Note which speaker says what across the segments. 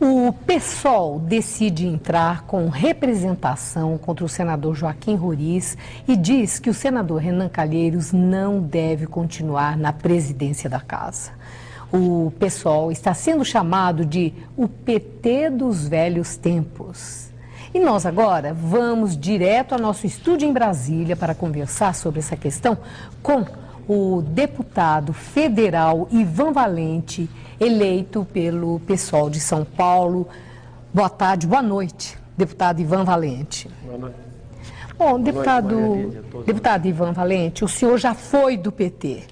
Speaker 1: O PSOL decide entrar com representação contra o senador Joaquim Roriz e diz que o senador Renan Calheiros não deve continuar na presidência da casa. O PSOL está sendo chamado de o PT dos velhos tempos. E nós agora vamos direto ao nosso estúdio em Brasília para conversar sobre essa questão com o deputado federal Ivan Valente, eleito pelo PSOL de São Paulo. Boa tarde, boa noite, deputado Ivan Valente. Boa noite. Bom, deputado Ivan Valente, o senhor já foi do PT,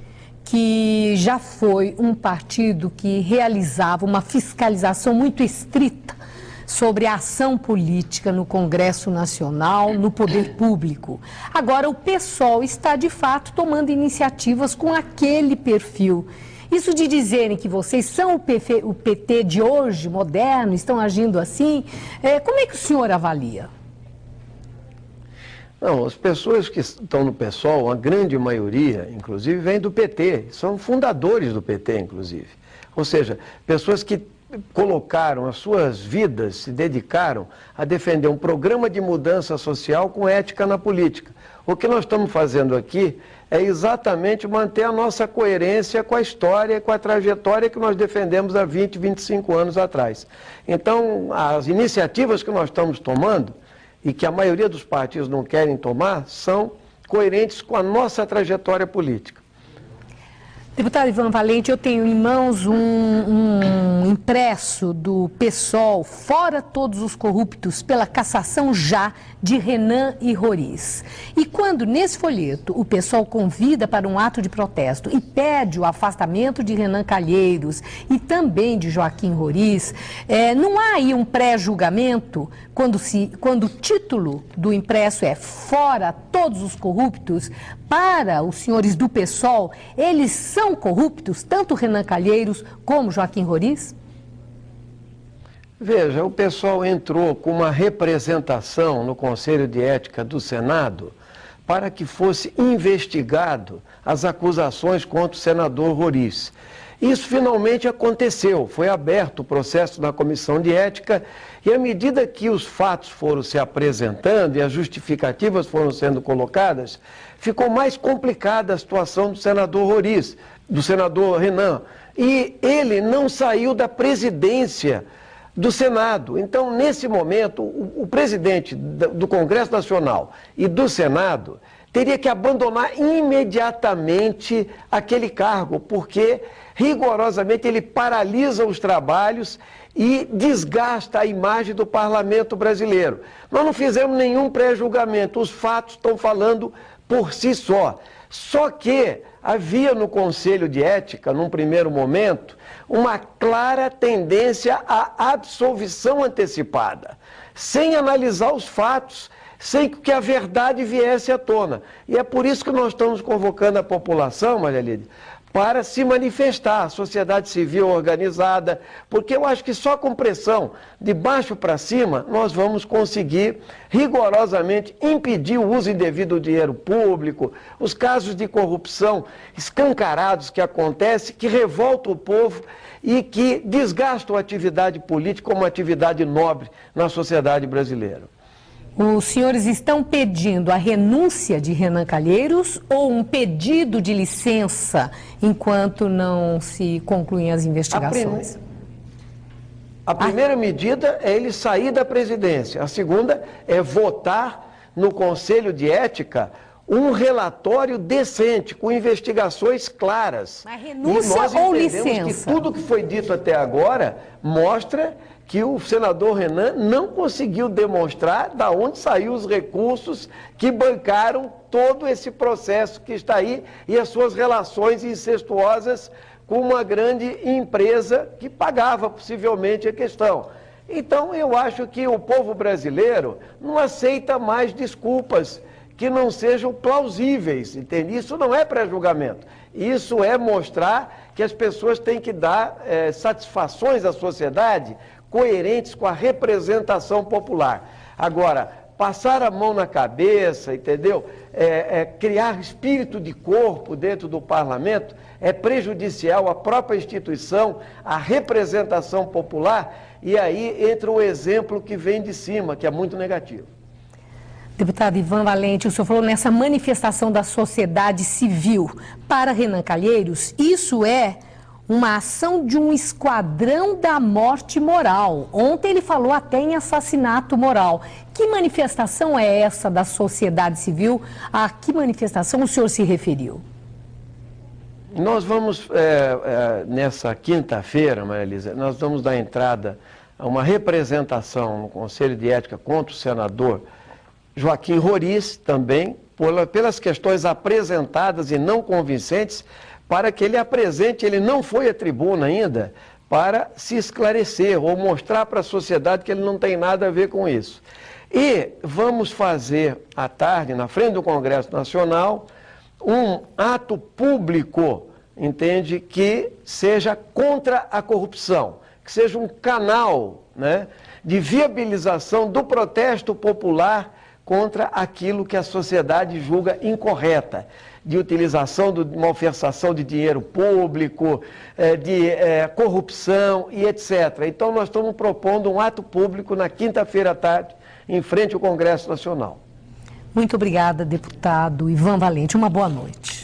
Speaker 1: que já foi um partido que realizava uma fiscalização muito estrita sobre a ação política no Congresso Nacional, no poder público. Agora, o PSOL está, de fato, tomando iniciativas com aquele perfil. Isso de dizerem que vocês são o PT de hoje, moderno, estão agindo assim, como é que o senhor avalia?
Speaker 2: Não, as pessoas que estão no PSOL, a grande maioria, inclusive, vem do PT, são fundadores do PT, inclusive. Ou seja, pessoas que colocaram as suas vidas, se dedicaram a defender um programa de mudança social com ética na política. O que nós estamos fazendo aqui é exatamente manter a nossa coerência com a história, com a trajetória que nós defendemos há 20, 25 anos atrás. Então, as iniciativas que nós estamos tomando, e que a maioria dos partidos não querem tomar, são coerentes com a nossa trajetória política.
Speaker 1: Deputado Ivan Valente, eu tenho em mãos um impresso do PSOL, fora todos os corruptos, pela cassação já de Renan e Roriz. E quando, nesse folheto, o PSOL convida para um ato de protesto e pede o afastamento de Renan Calheiros e também de Joaquim Roriz, não há aí um pré-julgamento quando o título do impresso é fora todos os corruptos? Para os senhores do PSOL, eles são corruptos, tanto Renan Calheiros como Joaquim Roriz?
Speaker 2: Veja, o PSOL entrou com uma representação no Conselho de Ética do Senado para que fosse investigado as acusações contra o senador Roriz. Isso finalmente aconteceu, foi aberto o processo na Comissão de Ética e à medida que os fatos foram se apresentando e as justificativas foram sendo colocadas, ficou mais complicada a situação do senador Roriz, do senador Renan, e ele não saiu da presidência do Senado. Então, nesse momento, o presidente do Congresso Nacional e do Senado teria que abandonar imediatamente aquele cargo, porque rigorosamente ele paralisa os trabalhos e desgasta a imagem do parlamento brasileiro. Nós não fizemos nenhum pré-julgamento, os fatos estão falando por si só. Só que havia no Conselho de Ética, num primeiro momento, uma clara tendência à absolvição antecipada, sem analisar os fatos, sem que a verdade viesse à tona. E é por isso que nós estamos convocando a população, Maria Lídia, para se manifestar, a sociedade civil organizada, porque eu acho que só com pressão de baixo para cima nós vamos conseguir rigorosamente impedir o uso indevido do dinheiro público, os casos de corrupção escancarados que acontecem, que revoltam o povo e que desgastam a atividade política como uma atividade nobre na sociedade brasileira.
Speaker 1: Os senhores estão pedindo a renúncia de Renan Calheiros ou um pedido de licença enquanto não se concluem as investigações?
Speaker 2: A primeira medida é ele sair da presidência. A segunda é votar no Conselho de Ética um relatório decente, com investigações claras.
Speaker 1: Mas renúncia ou licença?
Speaker 2: Que tudo que foi dito até agora mostra que o senador Renan não conseguiu demonstrar de onde saíram os recursos que bancaram todo esse processo que está aí e as suas relações incestuosas com uma grande empresa que pagava possivelmente a questão. Então eu acho que o povo brasileiro não aceita mais desculpas que não sejam plausíveis, entende? Isso não é pré-julgamento, isso é mostrar que as pessoas têm que dar satisfações à sociedade coerentes com a representação popular. Agora, passar a mão na cabeça, entendeu? Criar espírito de corpo dentro do parlamento é prejudicial à própria instituição, à representação popular, e aí entra o exemplo que vem de cima, que é muito negativo.
Speaker 1: Deputado Ivan Valente, o senhor falou nessa manifestação da sociedade civil. Para Renan Calheiros, isso é uma ação de um esquadrão da morte moral. Ontem ele falou até em assassinato moral. Que manifestação é essa da sociedade civil? A que manifestação o senhor se referiu?
Speaker 2: Nós vamos, nessa quinta-feira, Maria Elisa, nós vamos dar entrada a uma representação no Conselho de Ética contra o senador Joaquim Roriz, também, pelas questões apresentadas e não convincentes, para que ele apresente, ele não foi à tribuna ainda, para se esclarecer ou mostrar para a sociedade que ele não tem nada a ver com isso. E vamos fazer à tarde, na frente do Congresso Nacional, um ato público, entende, que seja contra a corrupção, que seja um canal, né, de viabilização do protesto popular contra aquilo que a sociedade julga incorreta, de utilização, de malversação de dinheiro público, de corrupção e etc. Então nós estamos propondo um ato público na quinta-feira à tarde, em frente ao Congresso Nacional.
Speaker 1: Muito obrigada, deputado Ivan Valente. Uma boa noite.